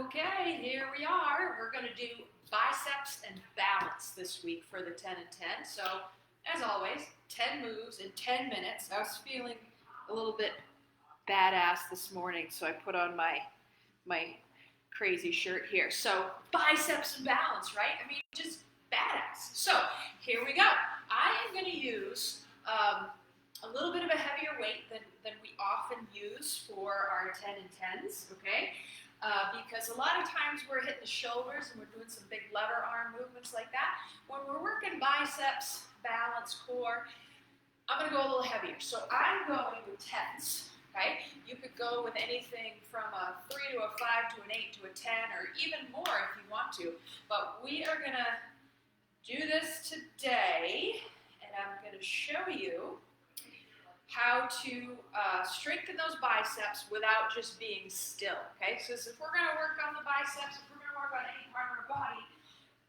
Okay, here we are. We're going to do biceps and balance this week for the 10 and 10. So, as always, 10 moves in 10 minutes. I was feeling a little bit badass this morning, so I put on my crazy shirt here. So, biceps and balance, right? I mean, just badass. So, here we go. I am going to use a little bit of a heavier weight than we often use for our 10 and 10s, okay? Because a lot of times we're hitting the shoulders and we're doing some big lever arm movements like that. When we're working biceps, balance, core, I'm going to go a little heavier. So I'm going with 10s, okay? You could go with anything from a 3 to a 5 to an 8 to a 10 or even more if you want to. But we are going to do this today, and I'm going to show you how to strengthen those biceps without just being still, okay? So if we're going to work on the biceps, if we're going to work on any part of our body,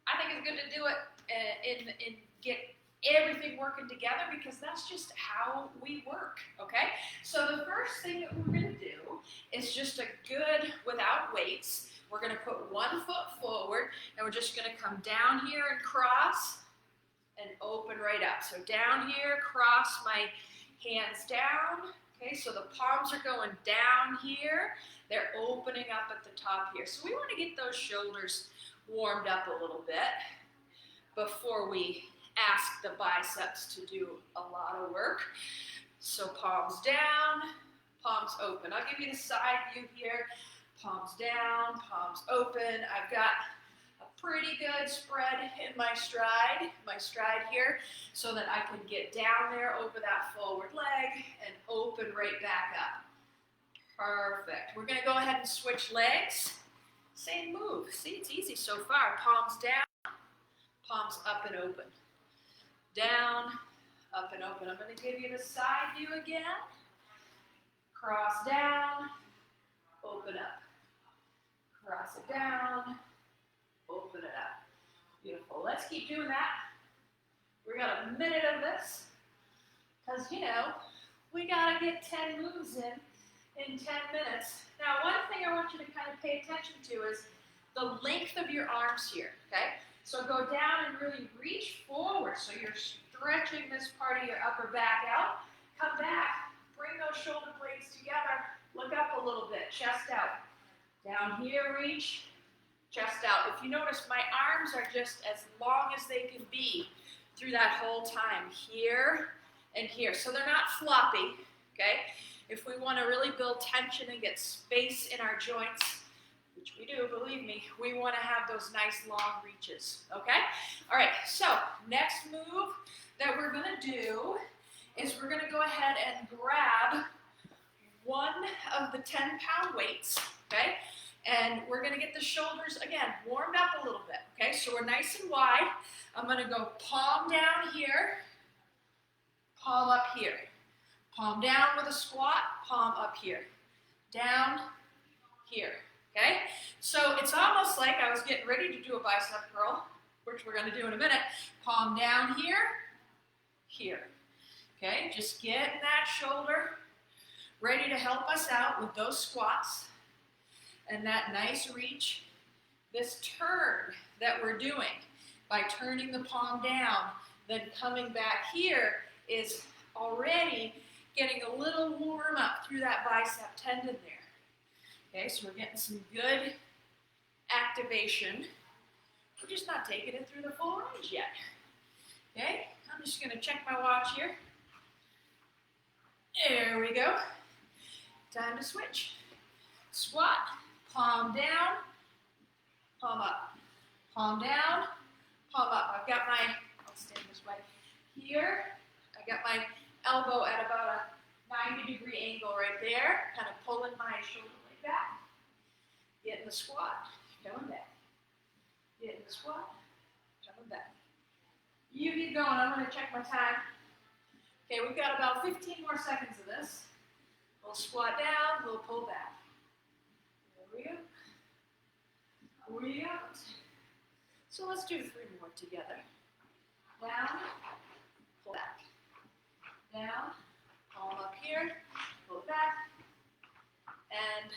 I think it's good to do it and get everything working together because that's just how we work, okay? So the first thing that we're going to do is just a good, without weights, we're going to put one foot forward and we're just going to come down here and cross and open right up. So down here, cross my hands down, okay, so the palms are going down here, they're opening up at the top here. So we want to get those shoulders warmed up a little bit before we ask the biceps to do a lot of work. So palms down, palms open. I'll give you the side view here, palms down, palms open. I've got pretty good spread in my stride here, so that I can get down there over that forward leg and open right back up. Perfect. We're going to go ahead and switch legs. Same move. See, it's easy so far. Palms down, palms up and open. Down, up and open. I'm going to give you the side view again. Cross down, open up. Cross it down, open it up. Beautiful. Let's keep doing that. We got a minute of this because, you know, we got to get 10 moves in 10 minutes. Now, one thing I want you to kind of pay attention to is the length of your arms here, okay? So go down and really reach forward. So you're stretching this part of your upper back out. Come back. Bring those shoulder blades together. Look up a little bit. Chest out. Down here, reach. Chest out. If you notice, my arms are just as long as they can be through that whole time, here and here. So they're not floppy, okay? If we want to really build tension and get space in our joints, which we do, believe me, we want to have those nice long reaches, okay? All right, so next move that we're going to do is we're going to go ahead and grab one of the 10-pound weights, okay? And we're going to get the shoulders, again, warmed up a little bit, okay? So we're nice and wide. I'm going to go palm down here, palm up here. Palm down with a squat, palm up here. Down here, okay? So it's almost like I was getting ready to do a bicep curl, which we're going to do in a minute. Palm down here, here, okay? Just getting that shoulder ready to help us out with those squats. And that nice reach, this turn that we're doing by turning the palm down, then coming back here is already getting a little warm up through that bicep tendon there. Okay, so we're getting some good activation. We're just not taking it through the full range yet. Okay, I'm just going to check my watch here. There we go. Time to switch. Squat. Palm down, palm up, palm down, palm up. I've got my, I'll stand this way, here. I got my elbow at about a 90-degree angle right there, kind of pulling my shoulder blade back. Get in the squat, coming back. Get in the squat, coming back. You keep going, I'm going to check my time. Okay, we've got about 15 more seconds of this. We'll squat down, we'll pull back. We out. So let's do 3 more together. Down, pull back. Down, palm up here, pull back, and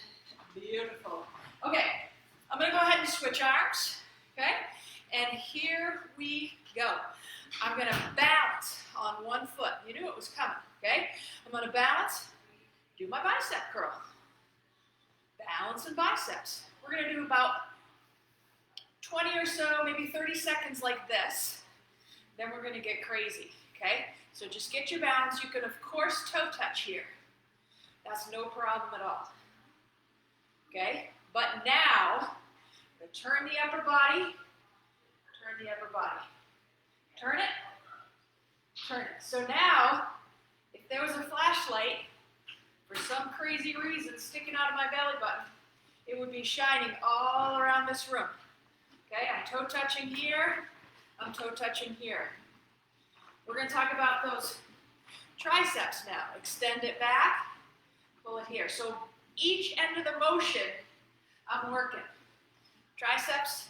beautiful. Okay, I'm going to go ahead and switch arms, okay? And here we go. I'm going to balance on one foot. You knew it was coming, okay? I'm going to balance, do my bicep curl. Balance and biceps. We're going to do about 20 or so, maybe 30 seconds like this. Then we're going to get crazy, okay? So just get your balance. You can, of course, toe touch here. That's no problem at all, okay? But now, I'm going to turn the upper body, turn the upper body. Turn it, turn it. So now, if there was a flashlight, for some crazy reason, sticking out of my belly button, it would be shining all around this room. Okay, I'm toe touching here, I'm toe touching here. We're going to talk about those triceps now. Extend it back, pull it here. So each end of the motion, I'm working. Triceps,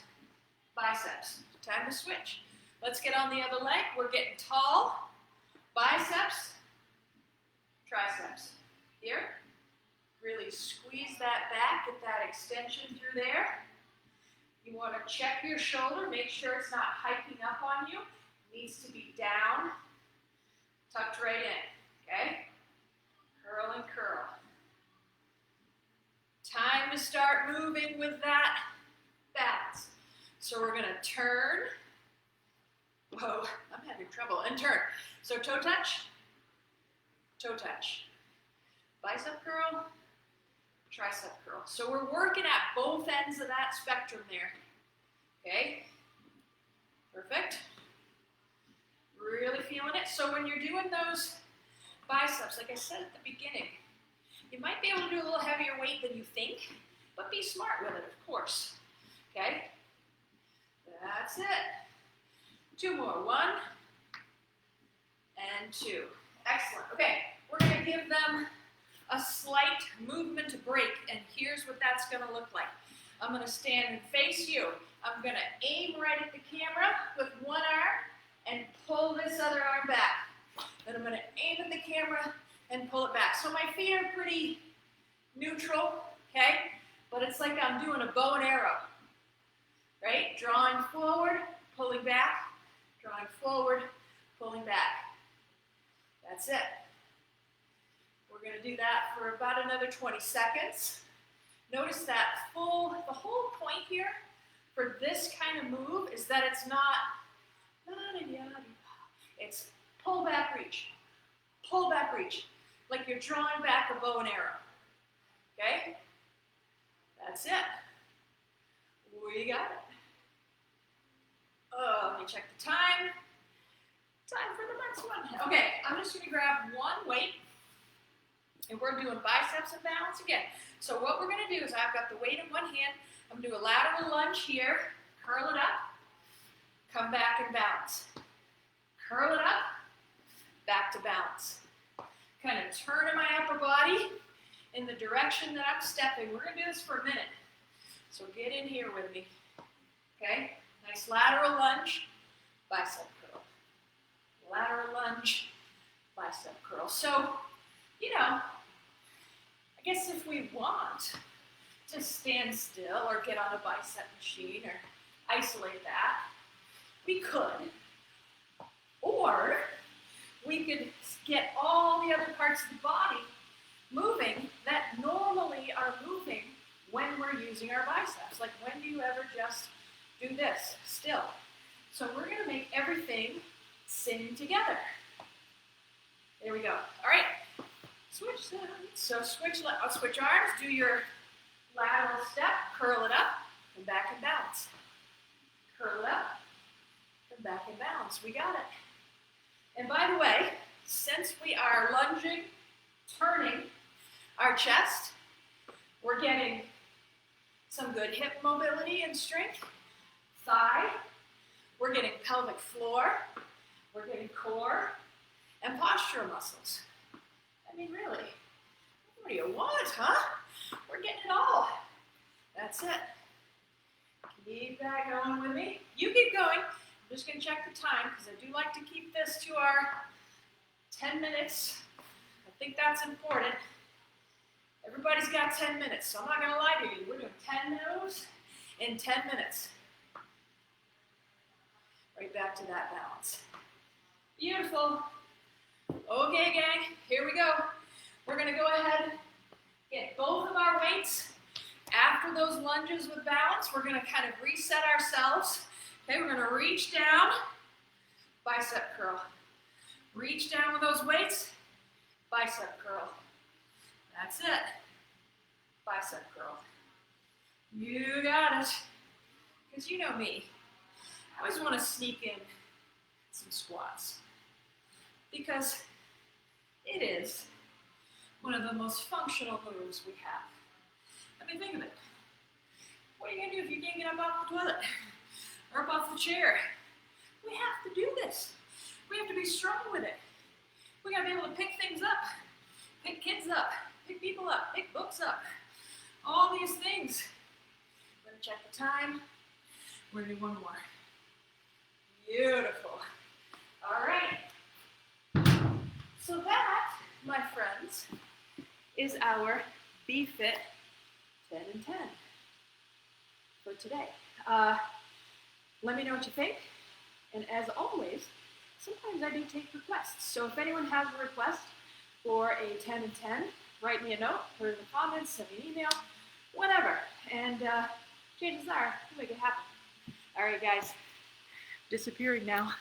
biceps. Time to switch. Let's get on the other leg. We're getting tall. Biceps, triceps. Here. Really squeeze that back, get that extension through there. You want to check your shoulder, make sure it's not hiking up on you. It needs to be down, tucked right in, okay? Curl and curl. Time to start moving with that balance. So we're going to turn. Whoa, I'm having trouble. And turn. So toe touch, bicep curl, tricep curl. So we're working at both ends of that spectrum there. Okay? Perfect. Really feeling it. So when you're doing those biceps, like I said at the beginning, you might be able to do a little heavier weight than you think, but be smart with it, of course. Okay? That's it. 2 more. 1 and 2. Excellent. Okay, we're going to give them a slight movement break, and here's what that's going to look like. I'm going to stand and face you. I'm going to aim right at the camera with one arm and pull this other arm back. Then I'm going to aim at the camera and pull it back. So my feet are pretty neutral, okay? But it's like I'm doing a bow and arrow, right? Drawing forward, pulling back, drawing forward, pulling back. That's it. We're going to do that for about another 20 seconds. Notice that the whole point here for this kind of move is that it's not, it's pull back, reach, like you're drawing back a bow and arrow, okay? That's it. We got it. Oh, let me check the time. Time for the next one. Okay, I'm just going to grab one weight, and we're doing biceps and balance again. So what we're going to do is I've got the weight in one hand. I'm going to do a lateral lunge here, curl it up, come back and balance. Curl it up, back to balance. Kind of turning my upper body in the direction that I'm stepping. We're going to do this for a minute. So get in here with me. Okay? Nice lateral lunge, bicep curl. Lateral lunge, bicep curl. So, you know, I guess if we want to stand still or get on a bicep machine or isolate that, we could. Or we could get all the other parts of the body moving that normally are moving when we're using our biceps. Like, when do you ever just do this still? So we're going to make everything sing together. There we go. All right. Switch sides. So I'll switch arms. Do your lateral step. Curl it up. Come back and balance. Curl it up. Come back and balance. We got it. And by the way, since we are lunging, turning our chest, we're getting some good hip mobility and strength. Thigh. We're getting pelvic floor. We're getting core and postural muscles. I mean, really, what do you want, huh? We're getting it all. That's it. Keep that going with me. You keep going. I'm just going to check the time because I do like to keep this to our 10 minutes. I think that's important. Everybody's got 10 minutes, so I'm not going to lie to you. We're doing 10 of those, in 10 minutes. Right back to that balance. Beautiful. Okay, gang, here we go. We're gonna go ahead, get both of our weights. After those lunges with balance, we're gonna kind of reset ourselves. Okay, we're gonna reach down, bicep curl. Reach down with those weights, bicep curl. That's it. Bicep curl. You got it. Because you know me, I always want to sneak in some squats. Because it is one of the most functional moves we have. I mean, think of it. What are you going to do if you can't get up off the toilet? Or up off the chair? We have to do this. We have to be strong with it. We got to be able to pick things up. Pick kids up. Pick people up. Pick books up. All these things. We're going to check the time. We're going to do one more. Beautiful. All right. So that, my friends, is our BeFIT 10 and 10 for today. Let me know what you think. And as always, sometimes I do take requests. So if anyone has a request for a 10 and 10, write me a note, put it in the comments, send me an email, whatever. And chances are, we'll make it happen. All right, guys, disappearing now.